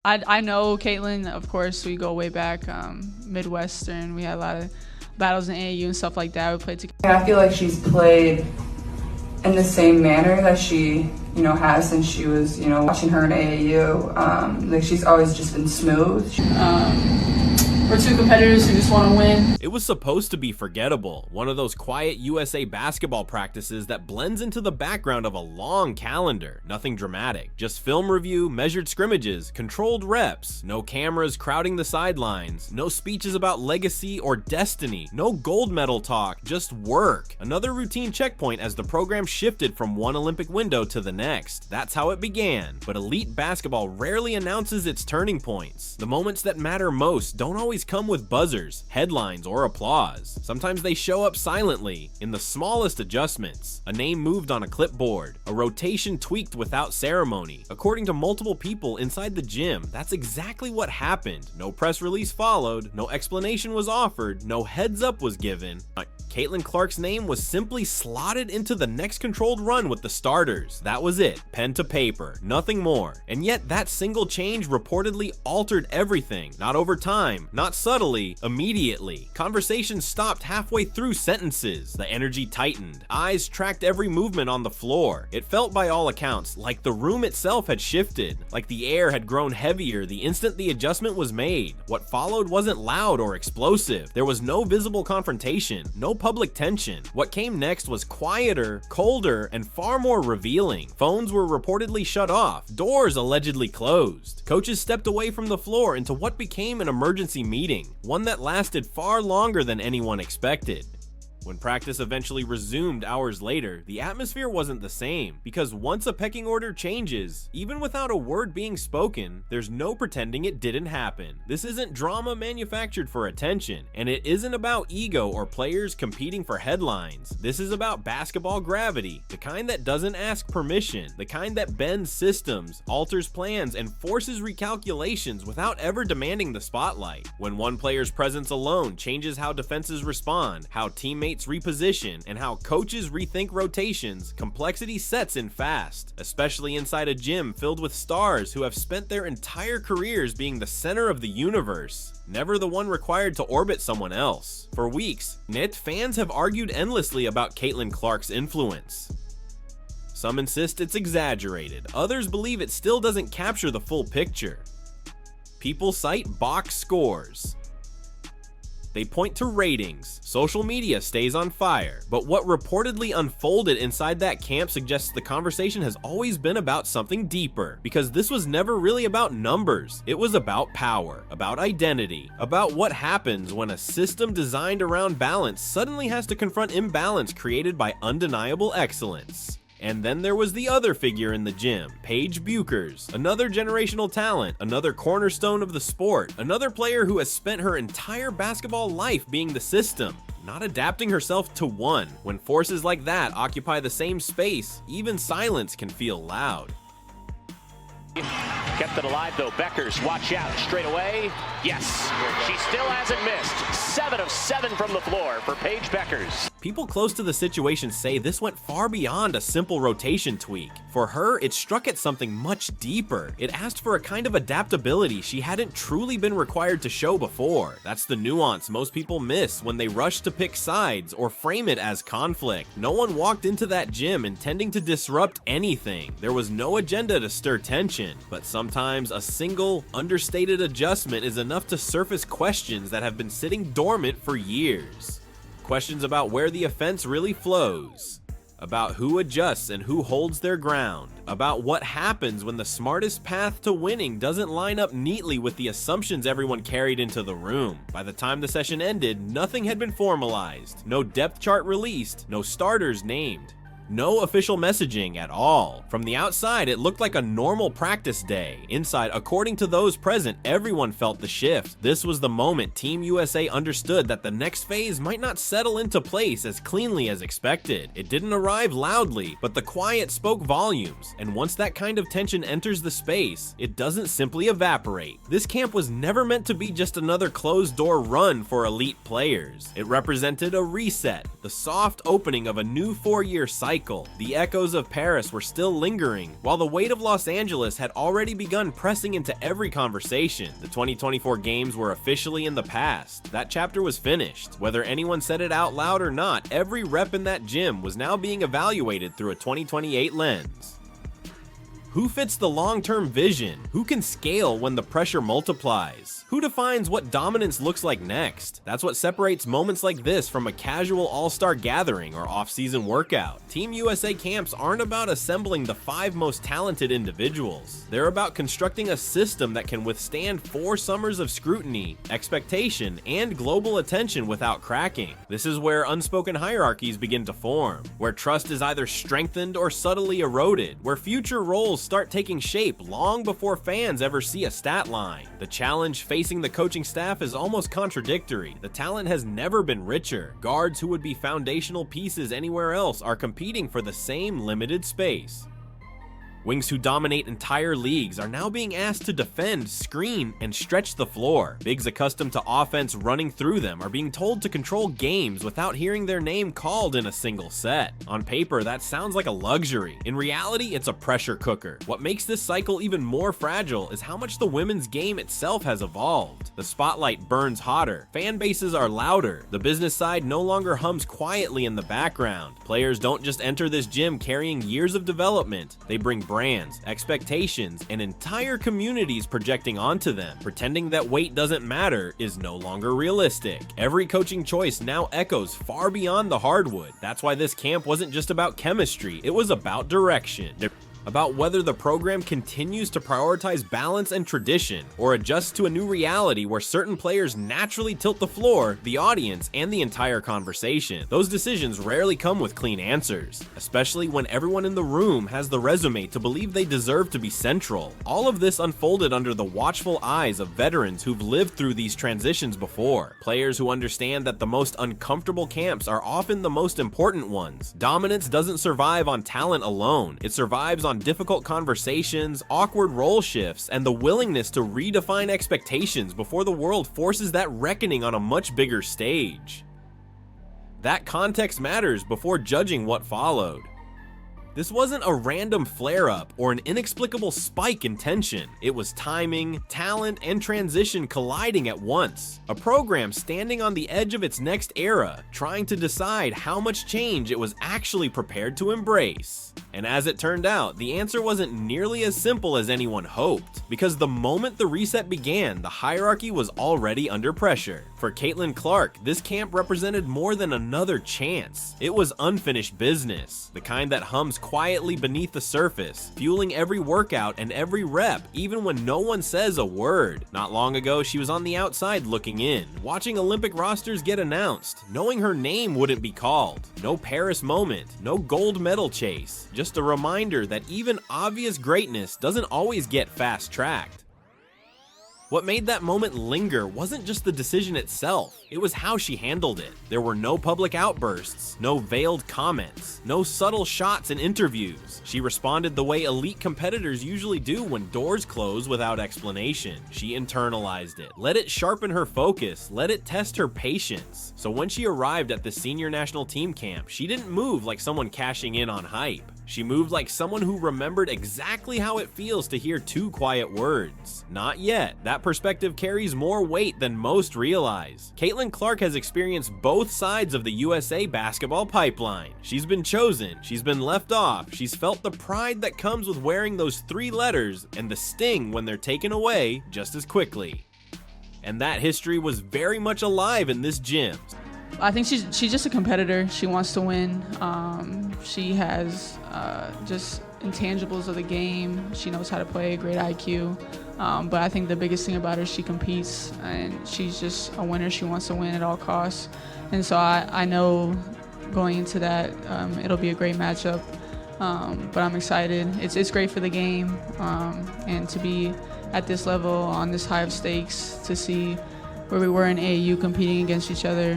I know Caitlin, of course. We go way back, Midwestern. We had a lot of battles in AAU and stuff like that. We played together. I feel like she's played in the same manner that she, has since she was, watching her in AAU. Like she's always just been smooth. We're two competitors who just want to win. It was supposed to be forgettable, one of those quiet USA basketball practices that blends into the background of a long calendar. Nothing dramatic, just film review, measured scrimmages, controlled reps, no cameras crowding the sidelines, no speeches about legacy or destiny, no gold medal talk, just work. Another routine checkpoint as the program shifted from one Olympic window to the next. That's how it began, but elite basketball rarely announces its turning points. The moments that matter most don't always come with buzzers, headlines, or applause. Sometimes they show up silently, in the smallest adjustments. A name moved on a clipboard, a rotation tweaked without ceremony. According to multiple people inside the gym, that's exactly what happened. No press release followed, no explanation was offered, no heads up was given. Caitlin Clark's name was simply slotted into the next controlled run with the starters. That was it, pen to paper, nothing more. And yet that single change reportedly altered everything. Not over time, not subtly, immediately. Conversations stopped halfway through sentences. The energy tightened. Eyes tracked every movement on the floor. It felt by all accounts like the room itself had shifted, like the air had grown heavier the instant the adjustment was made. What followed wasn't loud or explosive. There was no visible confrontation, no public tension. What came next was quieter, colder, and far more revealing. Phones were reportedly shut off, doors allegedly closed. Coaches stepped away from the floor into what became an emergency meeting, one that lasted far longer than anyone expected. When practice eventually resumed hours later, the atmosphere wasn't the same, because once a pecking order changes, even without a word being spoken, there's no pretending it didn't happen. This isn't drama manufactured for attention, and it isn't about ego or players competing for headlines. This is about basketball gravity, the kind that doesn't ask permission, the kind that bends systems, alters plans, and forces recalculations without ever demanding the spotlight. When one player's presence alone changes how defenses respond, how teammates reposition, and how coaches rethink rotations, complexity sets in fast, especially inside a gym filled with stars who have spent their entire careers being the center of the universe, never the one required to orbit someone else. For weeks, Knit fans have argued endlessly about Caitlin Clark's influence. Some insist it's exaggerated, others believe it still doesn't capture the full picture. People cite box scores. They point to ratings, social media stays on fire, but what reportedly unfolded inside that camp suggests the conversation has always been about something deeper, because this was never really about numbers. It was about power, about identity, about what happens when a system designed around balance suddenly has to confront imbalance created by undeniable excellence. And then there was the other figure in the gym, Paige Bueckers, another generational talent, another cornerstone of the sport, another player who has spent her entire basketball life being the system, not adapting herself to one. When forces like that occupy the same space, even silence can feel loud. Kept it alive though. Bueckers, watch out, straight away. Yes, she still hasn't missed. 7 of 7 from the floor for Paige Bueckers. People close to the situation say this went far beyond a simple rotation tweak. For her, it struck at something much deeper. It asked for a kind of adaptability she hadn't truly been required to show before. That's the nuance most people miss when they rush to pick sides or frame it as conflict. No one walked into that gym intending to disrupt anything. There was no agenda to stir tension, but sometimes a single, understated adjustment is enough to surface questions that have been sitting dormant for years. Questions about where the offense really flows, about who adjusts and who holds their ground, about what happens when the smartest path to winning doesn't line up neatly with the assumptions everyone carried into the room. By the time the session ended, nothing had been formalized, no depth chart released, no starters named. No official messaging at all. From the outside, it looked like a normal practice day. Inside, according to those present, everyone felt the shift. This was the moment Team USA understood that the next phase might not settle into place as cleanly as expected. It didn't arrive loudly, but the quiet spoke volumes. And once that kind of tension enters the space, it doesn't simply evaporate. This camp was never meant to be just another closed-door run for elite players. It represented a reset, the soft opening of a new 4-year cycle. cycle. The echoes of Paris were still lingering, while the weight of Los Angeles had already begun pressing into every conversation. The 2024 games were officially in the past. That chapter was finished. Whether anyone said it out loud or not, every rep in that gym was now being evaluated through a 2028 lens. Who fits the long-term vision? Who can scale when the pressure multiplies? Who defines what dominance looks like next? That's what separates moments like this from a casual all-star gathering or off-season workout. Team USA camps aren't about assembling the 5 most talented individuals. They're about constructing a system that can withstand 4 summers of scrutiny, expectation, and global attention without cracking. This is where unspoken hierarchies begin to form, where trust is either strengthened or subtly eroded, where future roles start taking shape long before fans ever see a stat line. The challenge facing the coaching staff is almost contradictory. The talent has never been richer. Guards who would be foundational pieces anywhere else are competing for the same limited space. Wings who dominate entire leagues are now being asked to defend, screen, and stretch the floor. Bigs accustomed to offense running through them are being told to control games without hearing their name called in a single set. On paper, that sounds like a luxury. In reality, it's a pressure cooker. What makes this cycle even more fragile is how much the women's game itself has evolved. The spotlight burns hotter. Fan bases are louder. The business side no longer hums quietly in the background. Players don't just enter this gym carrying years of development. They bring brands, expectations, and entire communities projecting onto them. Pretending that weight doesn't matter is no longer realistic. Every coaching choice now echoes far beyond the hardwood. That's why this camp wasn't just about chemistry, it was about direction. About whether the program continues to prioritize balance and tradition, or adjusts to a new reality where certain players naturally tilt the floor, the audience, and the entire conversation. Those decisions rarely come with clean answers, especially when everyone in the room has the resume to believe they deserve to be central. All of this unfolded under the watchful eyes of veterans who've lived through these transitions before. Players who understand that the most uncomfortable camps are often the most important ones. Dominance doesn't survive on talent alone. It survives on difficult conversations, awkward role shifts, and the willingness to redefine expectations before the world forces that reckoning on a much bigger stage. That context matters before judging what followed. This wasn't a random flare-up or an inexplicable spike in tension. It was timing, talent, and transition colliding at once. A program standing on the edge of its next era, trying to decide how much change it was actually prepared to embrace. And as it turned out, the answer wasn't nearly as simple as anyone hoped, because the moment the reset began, the hierarchy was already under pressure. For Caitlin Clark, this camp represented more than another chance. It was unfinished business, the kind that hums quietly beneath the surface, fueling every workout and every rep, even when no one says a word. Not long ago, she was on the outside looking in, watching Olympic rosters get announced, knowing her name wouldn't be called. No Paris moment, no gold medal chase, just a reminder that even obvious greatness doesn't always get fast-tracked. What made that moment linger wasn't just the decision itself, it was how she handled it. There were no public outbursts, no veiled comments, no subtle shots in interviews. She responded the way elite competitors usually do when doors close without explanation. She internalized it, let it sharpen her focus, let it test her patience. So when she arrived at the senior national team camp, she didn't move like someone cashing in on hype. She moved like someone who remembered exactly how it feels to hear 2 quiet words. Not yet. That perspective carries more weight than most realize. Caitlin Clark has experienced both sides of the USA basketball pipeline. She's been chosen, she's been left off, she's felt the pride that comes with wearing those 3 letters and the sting when they're taken away just as quickly. And that history was very much alive in this gym. I think she's just a competitor. She wants to win. She has just intangibles of the game. She knows how to play, great IQ. But I think the biggest thing about her is she competes, and she's just a winner. She wants to win at all costs. And so I know going into that, it'll be a great matchup. But I'm excited. It's great for the game, and to be at this level on this high of stakes, to see where we were in AAU competing against each other.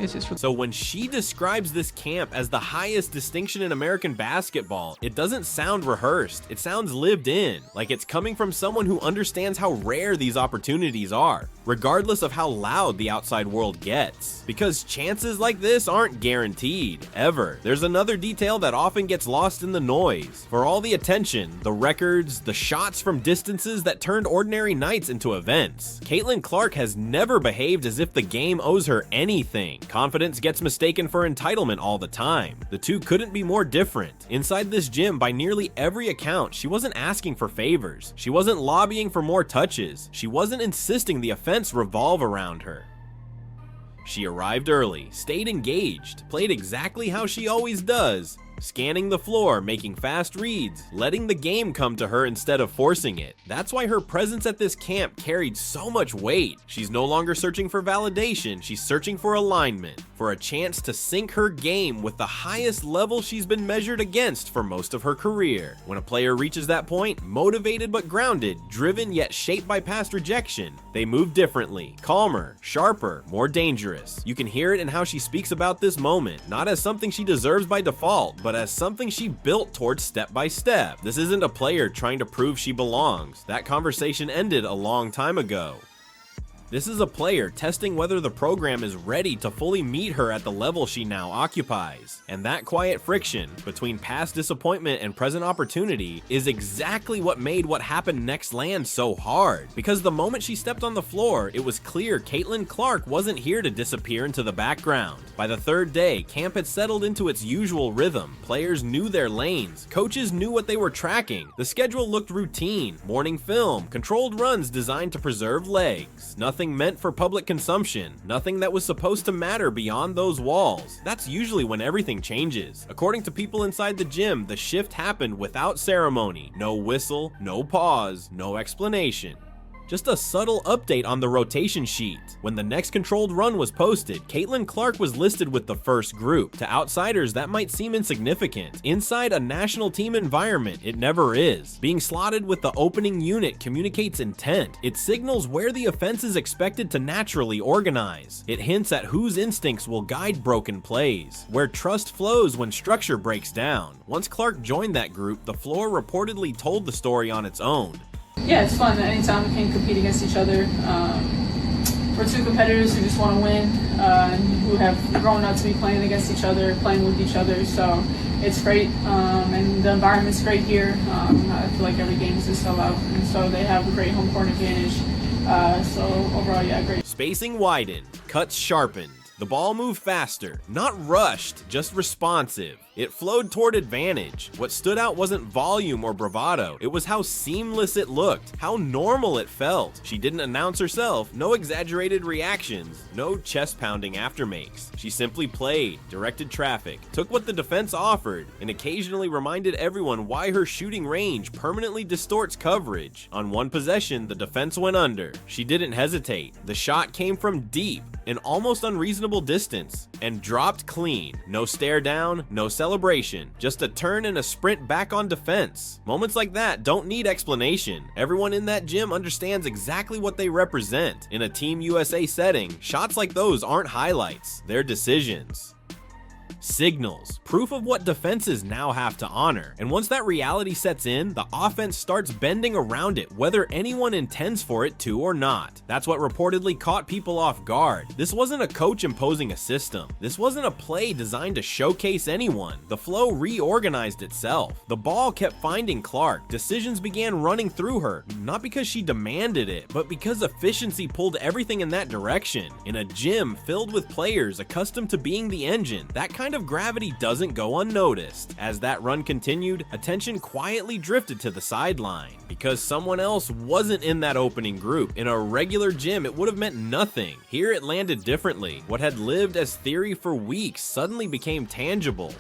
it's just. So when she describes this camp as the highest distinction in American basketball, it doesn't sound rehearsed. It sounds lived in, like it's coming from someone who understands how rare these opportunities are, regardless of how loud the outside world gets. Because chances like this aren't guaranteed, ever. There's another detail that often gets lost in the noise. For all the attention, the records, the shots from distances that turned ordinary nights into events, Caitlin Clark has never behaved as if the game owes her anything. Confidence gets mistaken for entitlement all the time. The two couldn't be more different. Inside this gym, by nearly every account, she wasn't asking for favors. She wasn't lobbying for more touches. She wasn't insisting the offense revolve around her. She arrived early, stayed engaged, played exactly how she always does, scanning the floor, making fast reads, letting the game come to her instead of forcing it. That's why her presence at this camp carried so much weight. She's no longer searching for validation, she's searching for alignment, for a chance to sync her game with the highest level she's been measured against for most of her career. When a player reaches that point, motivated but grounded, driven yet shaped by past rejection, they move differently, calmer, sharper, more dangerous. You can hear it in how she speaks about this moment, not as something she deserves by default, but as something she built towards step by step. This isn't a player trying to prove she belongs. That conversation ended a long time ago. This is a player testing whether the program is ready to fully meet her at the level she now occupies. And that quiet friction between past disappointment and present opportunity is exactly what made what happened next land so hard. Because the moment she stepped on the floor, it was clear Caitlin Clark wasn't here to disappear into the background. By the third day, camp had settled into its usual rhythm. Players knew their lanes. Coaches knew what they were tracking. The schedule looked routine. Morning film, controlled runs designed to preserve legs. Nothing meant for public consumption, nothing that was supposed to matter beyond those walls. That's usually when everything changes. According to people inside the gym, the shift happened without ceremony. No whistle, no pause, no explanation. Just a subtle update on the rotation sheet. When the next controlled run was posted, Caitlin Clark was listed with the first group. To outsiders, that might seem insignificant. Inside a national team environment, it never is. Being slotted with the opening unit communicates intent. It signals where the offense is expected to naturally organize. It hints at whose instincts will guide broken plays, where trust flows when structure breaks down. Once Clark joined that group, the floor reportedly told the story on its own. Yeah, it's fun. Anytime we can compete against each other. We're two competitors who just want to win, and who have grown up to be playing against each other, playing with each other. So it's great, and the environment's great here. I feel like every game is a sellout, and so they have a great home court advantage. So overall, yeah, great. Spacing widened, cuts sharpened. The ball moved faster, not rushed, just responsive. It flowed toward advantage. What stood out wasn't volume or bravado. It was how seamless it looked, how normal it felt. She didn't announce herself, no exaggerated reactions, no chest-pounding aftermakes. She simply played, directed traffic, took what the defense offered, and occasionally reminded everyone why her shooting range permanently distorts coverage. On one possession, the defense went under. She didn't hesitate. The shot came from deep, an almost unreasonable distance, and dropped clean. No stare down, no celebration, just a turn and a sprint back on defense. Moments like that don't need explanation. Everyone in that gym understands exactly what they represent. In a Team USA setting, shots like those aren't highlights, they're decisions. Signals, proof of what defenses now have to honor. And once that reality sets in, the offense starts bending around it, whether anyone intends for it to or not. That's what reportedly caught people off guard. This wasn't a coach imposing a system. This wasn't a play designed to showcase anyone. The flow reorganized itself. The ball kept finding Clark. Decisions began running through her, not because she demanded it, but because efficiency pulled everything in that direction. In a gym filled with players accustomed to being the engine, that kind of gravity doesn't go unnoticed. As that run continued, attention quietly drifted to the sideline because someone else wasn't in that opening group. In a regular gym, it would have meant nothing. Here it landed differently. What had lived as theory for weeks suddenly became tangible.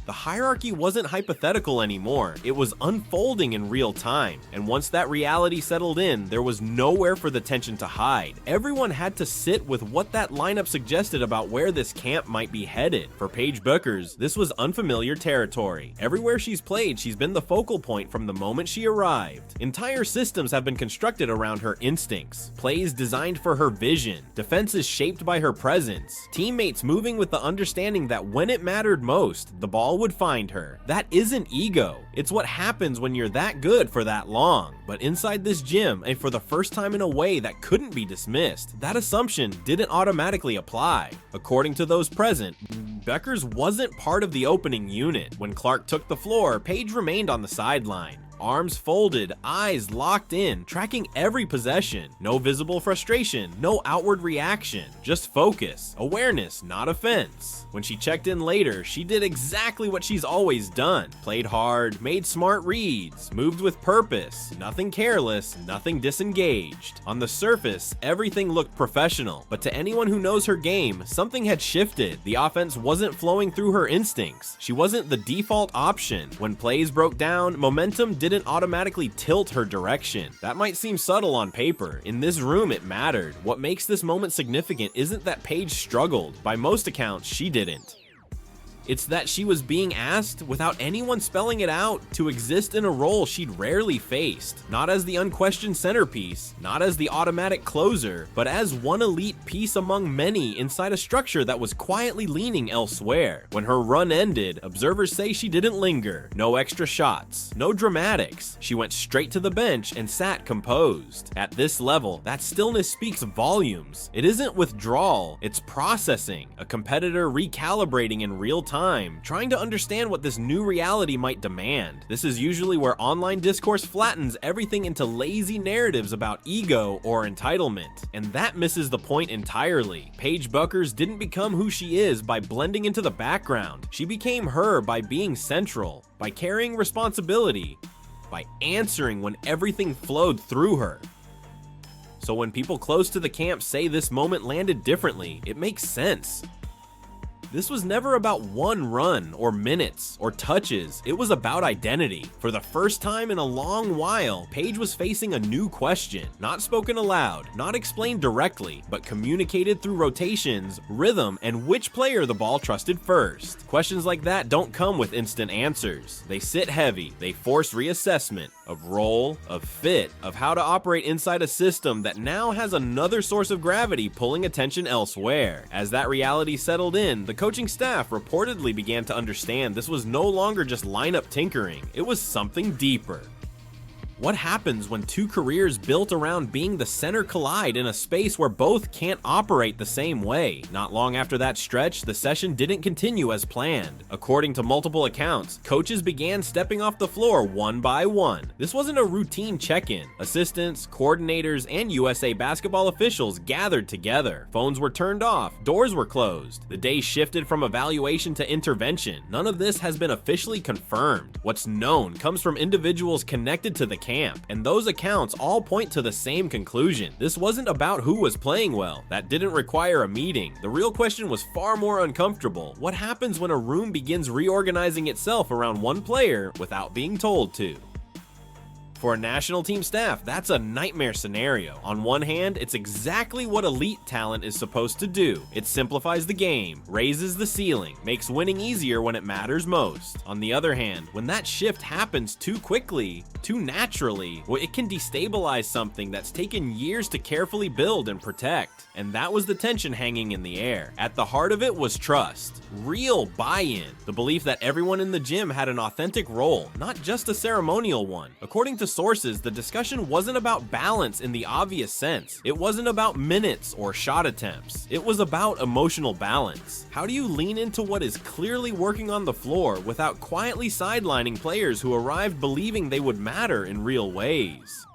The hierarchy wasn't hypothetical anymore, it was unfolding in real time, and once that reality settled in, there was nowhere for the tension to hide. Everyone had to sit with what that lineup suggested about where this camp might be headed. For Paige Bueckers, this was unfamiliar territory. Everywhere she's played, she's been the focal point from the moment she arrived. Entire systems have been constructed around her instincts, plays designed for her vision, defenses shaped by her presence, teammates moving with the understanding that when it mattered most, the ball would find her. That isn't ego. It's what happens when you're that good for that long. But inside this gym, and for the first time in a way that couldn't be dismissed, that assumption didn't automatically apply. According to those present, Bueckers wasn't part of the opening unit. When Clark took the floor, Paige remained on the sideline. Arms folded, eyes locked in, tracking every possession. No visible frustration, no outward reaction, just focus, awareness, not offense. When she checked in later, she did exactly what she's always done. Played hard, made smart reads, moved with purpose, nothing careless, nothing disengaged. On the surface, everything looked professional, but to anyone who knows her game, something had shifted. The offense wasn't flowing through her instincts. She wasn't the default option. When plays broke down, momentum didn't automatically tilt her direction. That might seem subtle on paper. In this room, it mattered. What makes this moment significant isn't that Paige struggled. By most accounts, she didn't. It's that she was being asked, without anyone spelling it out, to exist in a role she'd rarely faced. Not as the unquestioned centerpiece, not as the automatic closer, but as one elite piece among many inside a structure that was quietly leaning elsewhere. When her run ended, observers say she didn't linger. No extra shots, no dramatics. She went straight to the bench and sat composed. At this level, that stillness speaks volumes. It isn't withdrawal, it's processing. A competitor recalibrating in real time, trying to understand what this new reality might demand. This is usually where online discourse flattens everything into lazy narratives about ego or entitlement, and that misses the point entirely. Paige Bueckers didn't become who she is by blending into the background. She became her by being central, by carrying responsibility, by answering when everything flowed through her. So when people close to the camp say this moment landed differently, it makes sense. This was never about one run, or minutes, or touches. It was about identity. For the first time in a long while, Paige was facing a new question. Not spoken aloud, not explained directly, but communicated through rotations, rhythm, and which player the ball trusted first. Questions like that don't come with instant answers. They sit heavy. They force reassessment of role, of fit, of how to operate inside a system that now has another source of gravity pulling attention elsewhere. As that reality settled in, the coaching staff reportedly began to understand this was no longer just lineup tinkering, it was something deeper. What happens when two careers built around being the center collide in a space where both can't operate the same way? Not long after that stretch, the session didn't continue as planned. According to multiple accounts, coaches began stepping off the floor one by one. This wasn't a routine check-in. Assistants, coordinators, and USA basketball officials gathered together. Phones were turned off, doors were closed. The day shifted from evaluation to intervention. None of this has been officially confirmed. What's known comes from individuals connected to the camp, and those accounts all point to the same conclusion. This wasn't about who was playing well. That didn't require a meeting. The real question was far more uncomfortable. What happens when a room begins reorganizing itself around one player without being told to? For a national team staff, that's a nightmare scenario. On one hand, it's exactly what elite talent is supposed to do. It simplifies the game, raises the ceiling, makes winning easier when it matters most. On the other hand, when that shift happens too quickly, too naturally, well, it can destabilize something that's taken years to carefully build and protect. And that was the tension hanging in the air. At the heart of it was trust, real buy-in, the belief that everyone in the gym had an authentic role, not just a ceremonial one. According to sources, the discussion wasn't about balance in the obvious sense. It wasn't about minutes or shot attempts. It was about emotional balance. How do you lean into what is clearly working on the floor without quietly sidelining players who arrived believing they would matter in real ways?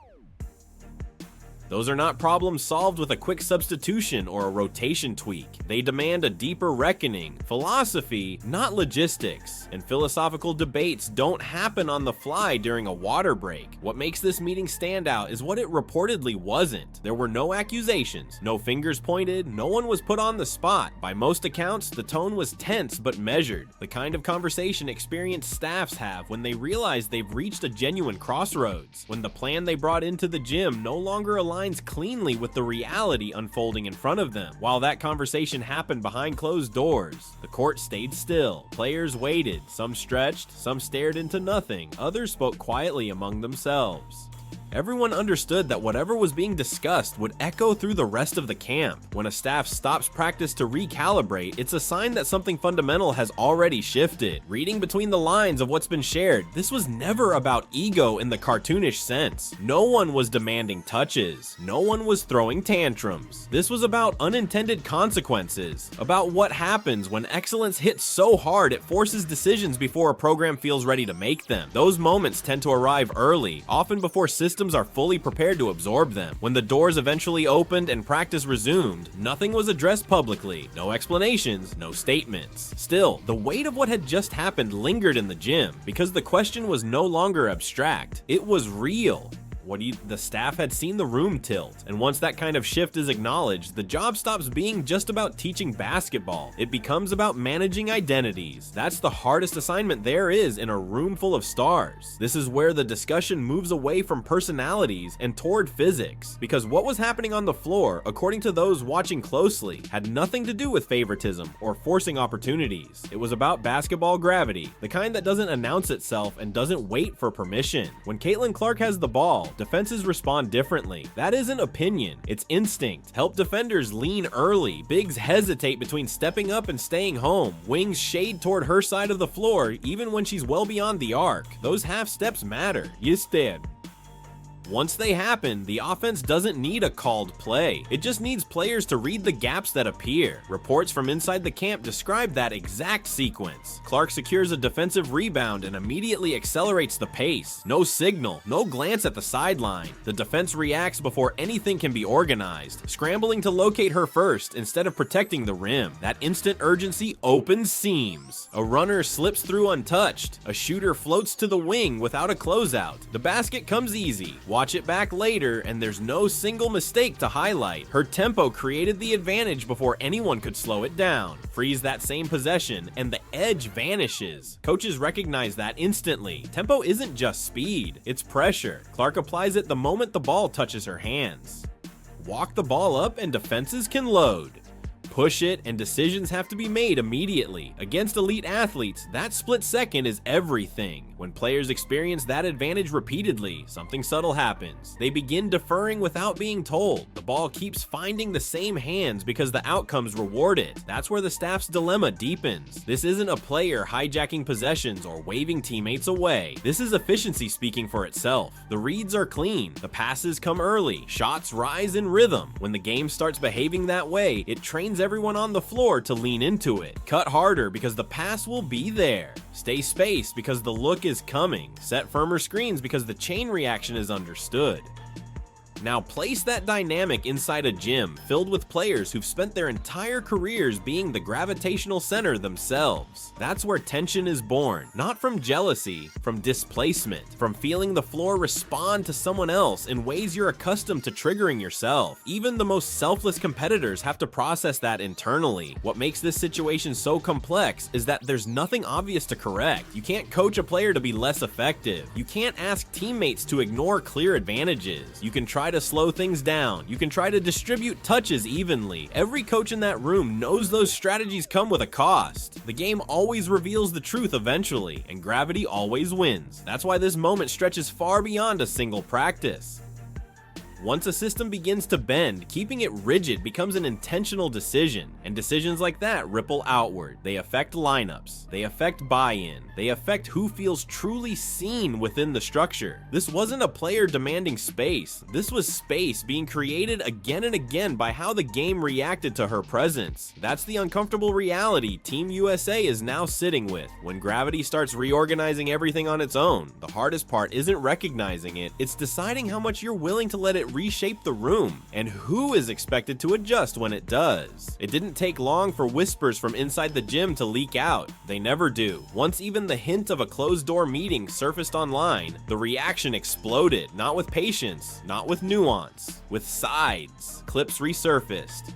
Those are not problems solved with a quick substitution or a rotation tweak. They demand a deeper reckoning, philosophy, not logistics, and philosophical debates don't happen on the fly during a water break. What makes this meeting stand out is what it reportedly wasn't. There were no accusations, no fingers pointed, no one was put on the spot. By most accounts, the tone was tense but measured, the kind of conversation experienced staffs have when they realize they've reached a genuine crossroads, when the plan they brought into the gym no longer aligns cleanly with the reality unfolding in front of them. While that conversation happened behind closed doors, the court stayed still. Players waited, some stretched, some stared into nothing, others spoke quietly among themselves. Everyone understood that whatever was being discussed would echo through the rest of the camp. When a staff stops practice to recalibrate, it's a sign that something fundamental has already shifted. Reading between the lines of what's been shared, this was never about ego in the cartoonish sense. No one was demanding touches. No one was throwing tantrums. This was about unintended consequences, about what happens when excellence hits so hard it forces decisions before a program feels ready to make them. Those moments tend to arrive early, often before systems are fully prepared to absorb them. When the doors eventually opened and practice resumed, nothing was addressed publicly. No explanations, no statements. Still, the weight of what had just happened lingered in the gym, because the question was no longer abstract. It was real. The staff had seen the room tilt, and once that kind of shift is acknowledged, the job stops being just about teaching basketball. It becomes about managing identities. That's the hardest assignment there is in a room full of stars. This is where the discussion moves away from personalities and toward physics, because what was happening on the floor, according to those watching closely, had nothing to do with favoritism or forcing opportunities. It was about basketball gravity, the kind that doesn't announce itself and doesn't wait for permission. When Caitlin Clark has the ball, defenses respond differently. That isn't opinion, it's instinct. Help defenders lean early, bigs hesitate between stepping up and staying home, wings shade toward her side of the floor even when she's well beyond the arc. Those half steps matter. Instead, once they happen, the offense doesn't need a called play. It just needs players to read the gaps that appear. Reports from inside the camp describe that exact sequence. Clark secures a defensive rebound and immediately accelerates the pace. No signal, no glance at the sideline. The defense reacts before anything can be organized, scrambling to locate her first instead of protecting the rim. That instant urgency opens seams. A runner slips through untouched. A shooter floats to the wing without a closeout. The basket comes easy. Watch it back later, and there's no single mistake to highlight. Her tempo created the advantage before anyone could slow it down. Freeze that same possession, and the edge vanishes. Coaches recognize that instantly. Tempo isn't just speed, it's pressure. Clark applies it the moment the ball touches her hands. Walk the ball up, and defenses can load. Push it, and decisions have to be made immediately. Against elite athletes, that split second is everything. When players experience that advantage repeatedly, something subtle happens. They begin deferring without being told. The ball keeps finding the same hands because the outcomes reward it. That's where the staff's dilemma deepens. This isn't a player hijacking possessions or waving teammates away. This is efficiency speaking for itself. The reads are clean. The passes come early. Shots rise in rhythm. When the game starts behaving that way, it trains everyone on the floor to lean into it. Cut harder because the pass will be there. Stay spaced because the look is coming. Set firmer screens because the chain reaction is understood. Now place that dynamic inside a gym filled with players who've spent their entire careers being the gravitational center themselves. That's where tension is born, not from jealousy, from displacement, from feeling the floor respond to someone else in ways you're accustomed to triggering yourself. Even the most selfless competitors have to process that internally. What makes this situation so complex is that there's nothing obvious to correct. You can't coach a player to be less effective. You can't ask teammates to ignore clear advantages. You can try to slow things down. You can try to distribute touches evenly. Every coach in that room knows those strategies come with a cost. The game always reveals the truth eventually, and gravity always wins. That's why this moment stretches far beyond a single practice. Once a system begins to bend, keeping it rigid becomes an intentional decision, and decisions like that ripple outward. They affect lineups, they affect buy-in, they affect who feels truly seen within the structure. This wasn't a player demanding space, this was space being created again and again by how the game reacted to her presence. That's the uncomfortable reality Team USA is now sitting with. When gravity starts reorganizing everything on its own, the hardest part isn't recognizing it, it's deciding how much you're willing to let it it reshape the room, and who is expected to adjust when it does. It didn't take long for whispers from inside the gym to leak out. They never do. Once even the hint of a closed-door meeting surfaced online, the reaction exploded, not with patience, not with nuance, with sides. Clips resurfaced.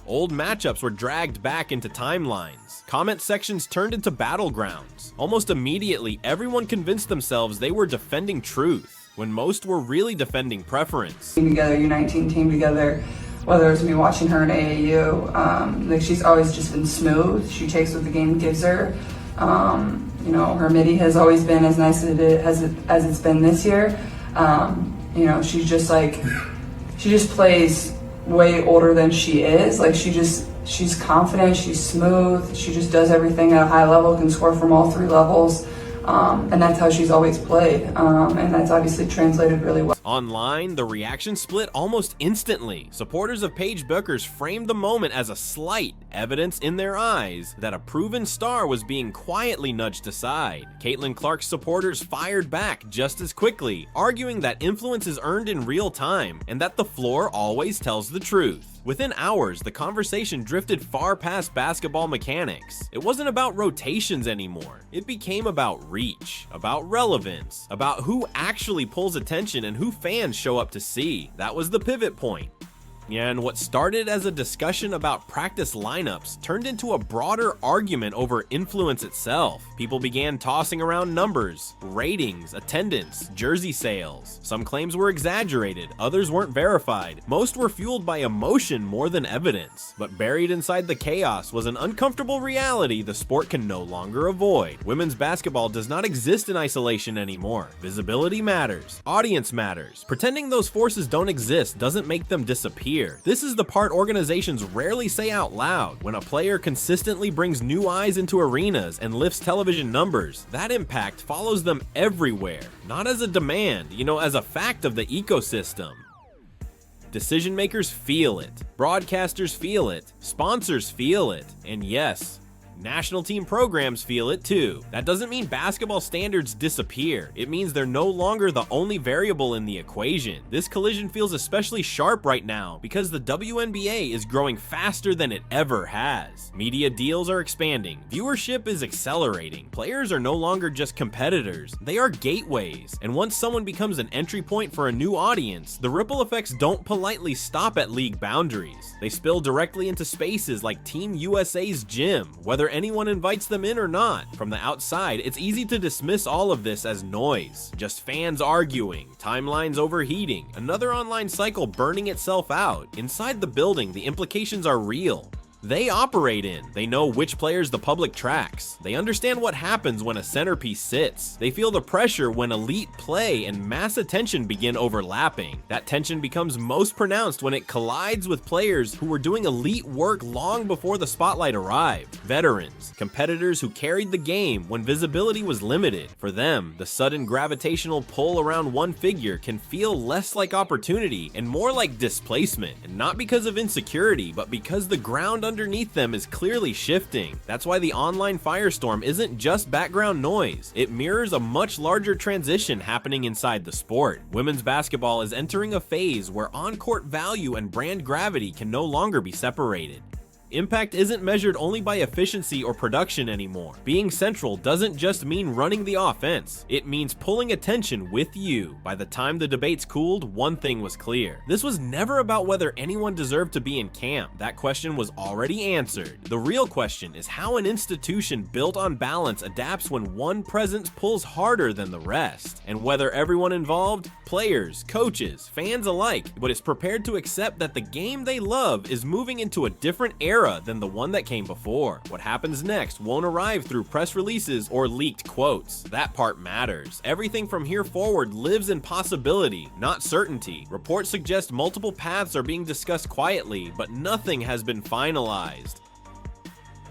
Old matchups were dragged back into timelines. Comment sections turned into battlegrounds. Almost immediately, everyone convinced themselves they were defending truth, when most were really defending preference. Team together, U19 team together, whether it was me watching her in AAU, like she's always just been smooth. She takes what the game gives her. You know, her midi has always been as nice as it's been this year. You know, she's just like, she just plays way older than she is. Like she's confident, she's smooth, she just does everything at a high level, can score from all three levels. And that's how she's always played, and that's obviously translated really well. Online, the reaction split almost instantly. Supporters of Paige Bueckers framed the moment as a slight, evidence in their eyes that a proven star was being quietly nudged aside. Caitlin Clark's supporters fired back just as quickly, arguing that influence is earned in real time and that the floor always tells the truth. Within hours, the conversation drifted far past basketball mechanics. It wasn't about rotations anymore. It became about reach, about relevance, about who actually pulls attention and who fans show up to see. That was the pivot point. And what started as a discussion about practice lineups turned into a broader argument over influence itself. People began tossing around numbers, ratings, attendance, jersey sales. Some claims were exaggerated, others weren't verified. Most were fueled by emotion more than evidence. But buried inside the chaos was an uncomfortable reality the sport can no longer avoid. Women's basketball does not exist in isolation anymore. Visibility matters. Audience matters. Pretending those forces don't exist doesn't make them disappear. This is the part organizations rarely say out loud. When a player consistently brings new eyes into arenas and lifts television numbers, that impact follows them everywhere, not as a demand, as a fact of the ecosystem. Decision makers feel it, broadcasters feel it, sponsors feel it, and yes, national team programs feel it too. That doesn't mean basketball standards disappear. It means they're no longer the only variable in the equation. This collision feels especially sharp right now because the WNBA is growing faster than it ever has. Media deals are expanding. Viewership is accelerating. Players are no longer just competitors. They are gateways. And once someone becomes an entry point for a new audience, the ripple effects don't politely stop at league boundaries. They spill directly into spaces like Team USA's gym, whether anyone invites them in or not. From the outside, it's easy to dismiss all of this as noise. Just fans arguing, timelines overheating, another online cycle burning itself out. Inside the building, the implications are real. They operate in. They know which players the public tracks. They understand what happens when a centerpiece sits. They feel the pressure when elite play and mass attention begin overlapping. That tension becomes most pronounced when it collides with players who were doing elite work long before the spotlight arrived. Veterans, competitors who carried the game when visibility was limited. For them, the sudden gravitational pull around one figure can feel less like opportunity and more like displacement. And not because of insecurity, but because the ground underneath them is clearly shifting. That's why the online firestorm isn't just background noise. It mirrors a much larger transition happening inside the sport. Women's basketball is entering a phase where on-court value and brand gravity can no longer be separated. Impact isn't measured only by efficiency or production anymore. Being central doesn't just mean running the offense. It means pulling attention with you. By the time the debates cooled, one thing was clear. This was never about whether anyone deserved to be in camp. That question was already answered. The real question is how an institution built on balance adapts when one presence pulls harder than the rest, and whether everyone involved, players, coaches, fans alike, but is prepared to accept that the game they love is moving into a different era than the one that came before. What happens next won't arrive through press releases or leaked quotes. That part matters. Everything from here forward lives in possibility, not certainty. Reports suggest multiple paths are being discussed quietly, but nothing has been finalized.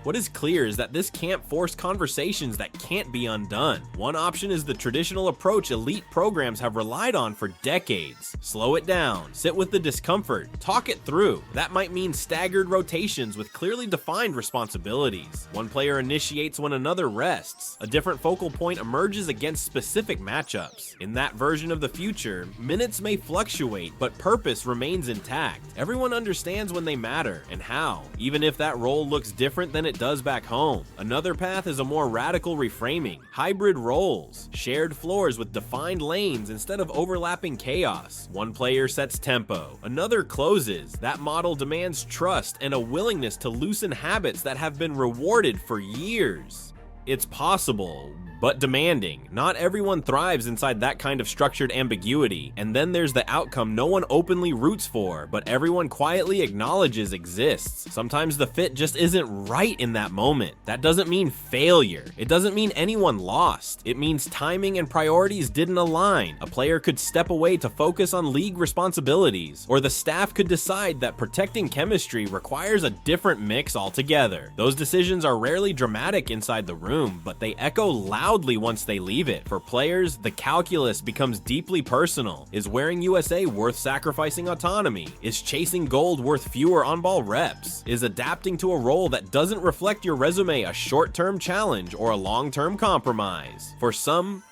What is clear is that this camp forced conversations that can't be undone. One option is the traditional approach elite programs have relied on for decades. Slow it down, sit with the discomfort, talk it through. That might mean staggered rotations with clearly defined responsibilities. One player initiates when another rests. A different focal point emerges against specific matchups. In that version of the future, minutes may fluctuate, but purpose remains intact. Everyone understands when they matter and how, even if that role looks different than it does back home. Another path is a more radical reframing. Hybrid roles, shared floors with defined lanes instead of overlapping chaos. One player sets tempo, another closes. That model demands trust and a willingness to loosen habits that have been rewarded for years. It's possible, but demanding. Not everyone thrives inside that kind of structured ambiguity, and then there's the outcome no one openly roots for, but everyone quietly acknowledges exists. Sometimes the fit just isn't right in that moment. That doesn't mean failure. It doesn't mean anyone lost. It means timing and priorities didn't align. A player could step away to focus on league responsibilities, or the staff could decide that protecting chemistry requires a different mix altogether. Those decisions are rarely dramatic inside the room, but they echo loudly once they leave it. For players, the calculus becomes deeply personal. Is wearing USA worth sacrificing autonomy? Is chasing gold worth fewer on-ball reps? Is adapting to a role that doesn't reflect your resume a short-term challenge or a long-term compromise? For some,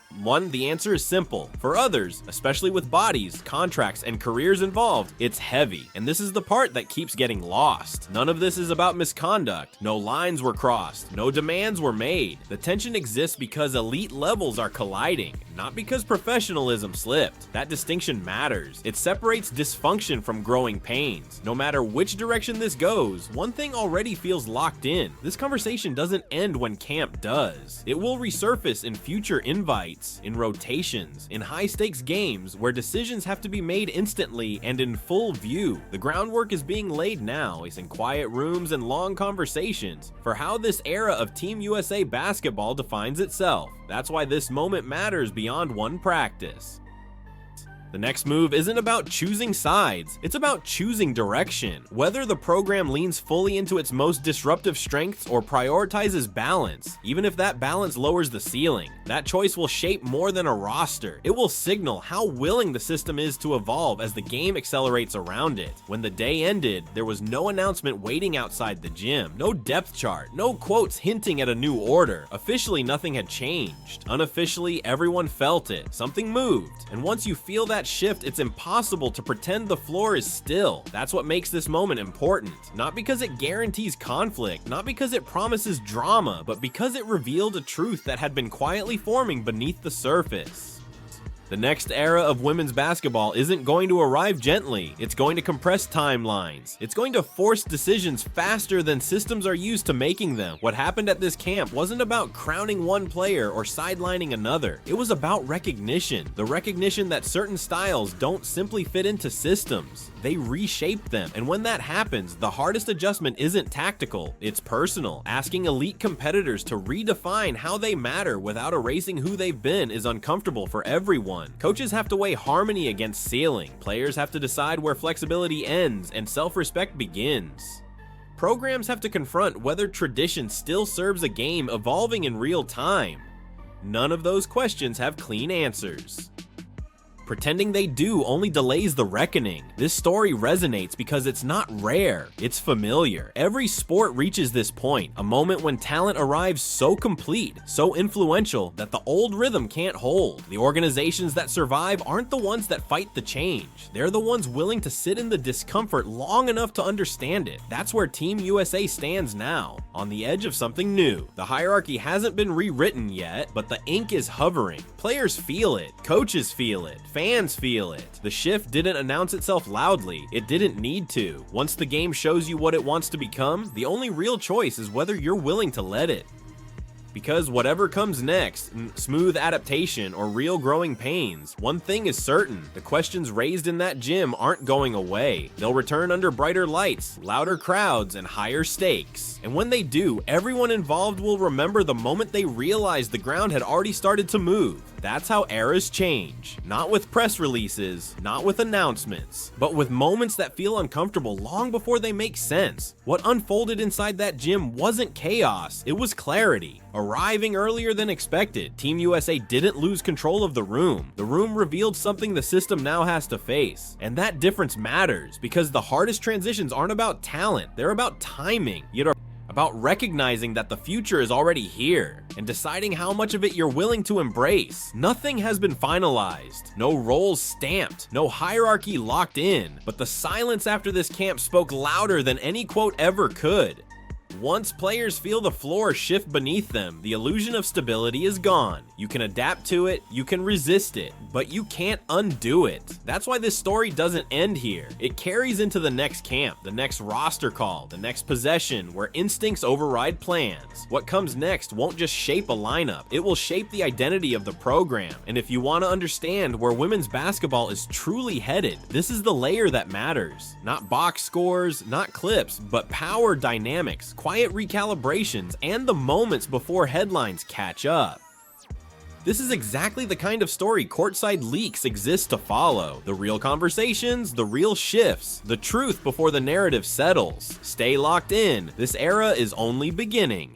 the answer is simple. For others, especially with bodies, contracts, and careers involved, it's heavy. And this is the part that keeps getting lost. None of this is about misconduct. No lines were crossed. No demands were made. The tension exists because elite levels are colliding, not because professionalism slipped. That distinction matters. It separates dysfunction from growing pains. No matter which direction this goes, one thing already feels locked in. This conversation doesn't end when camp does. It will resurface in future invites, in rotations, in high-stakes games where decisions have to be made instantly and in full view. The groundwork is being laid now, is in quiet rooms and long conversations, for how this era of Team USA basketball defines itself. That's why this moment matters beyond one practice. The next move isn't about choosing sides, it's about choosing direction. Whether the program leans fully into its most disruptive strengths or prioritizes balance, even if that balance lowers the ceiling, that choice will shape more than a roster. It will signal how willing the system is to evolve as the game accelerates around it. When the day ended, there was no announcement waiting outside the gym, no depth chart, no quotes hinting at a new order. Officially, nothing had changed. Unofficially, everyone felt it. Something moved. And once you feel that shift, it's impossible to pretend the floor is still. That's what makes this moment important. Not because it guarantees conflict, not because it promises drama, but because it revealed a truth that had been quietly forming beneath the surface. The next era of women's basketball isn't going to arrive gently. It's going to compress timelines. It's going to force decisions faster than systems are used to making them. What happened at this camp wasn't about crowning one player or sidelining another. It was about recognition. The recognition that certain styles don't simply fit into systems. They reshape them. And when that happens, the hardest adjustment isn't tactical, it's personal. Asking elite competitors to redefine how they matter without erasing who they've been is uncomfortable for everyone. Coaches have to weigh harmony against ceiling. Players have to decide where flexibility ends and self-respect begins. Programs have to confront whether tradition still serves a game evolving in real time. None of those questions have clean answers. Pretending they do only delays the reckoning. This story resonates because it's not rare, it's familiar. Every sport reaches this point, a moment when talent arrives so complete, so influential that the old rhythm can't hold. The organizations that survive aren't the ones that fight the change. They're the ones willing to sit in the discomfort long enough to understand it. That's where Team USA stands now, on the edge of something new. The hierarchy hasn't been rewritten yet, but the ink is hovering. Players feel it, coaches feel it, fans feel it. The shift didn't announce itself loudly. It didn't need to. Once the game shows you what it wants to become, the only real choice is whether you're willing to let it. Because whatever comes next, smooth adaptation or real growing pains, one thing is certain, the questions raised in that gym aren't going away. They'll return under brighter lights, louder crowds, and higher stakes. And when they do, everyone involved will remember the moment they realized the ground had already started to move. That's how eras change. Not with press releases, not with announcements, but with moments that feel uncomfortable long before they make sense. What unfolded inside that gym wasn't chaos, it was clarity. Arriving earlier than expected, Team USA didn't lose control of the room. The room revealed something the system now has to face. And that difference matters, because the hardest transitions aren't about talent, they're about timing. Yet about recognizing that the future is already here and deciding how much of it you're willing to embrace. Nothing has been finalized, no roles stamped, no hierarchy locked in, but the silence after this camp spoke louder than any quote ever could. Once players feel the floor shift beneath them, the illusion of stability is gone. You can adapt to it, you can resist it, but you can't undo it. That's why this story doesn't end here. It carries into the next camp, the next roster call, the next possession, where instincts override plans. What comes next won't just shape a lineup, it will shape the identity of the program. And if you want to understand where women's basketball is truly headed, this is the layer that matters. Not box scores, not clips, but power dynamics, quiet recalibrations, and the moments before headlines catch up. This is exactly the kind of story courtside leaks exist to follow. The real conversations, the real shifts, the truth before the narrative settles. Stay locked in. This era is only beginning.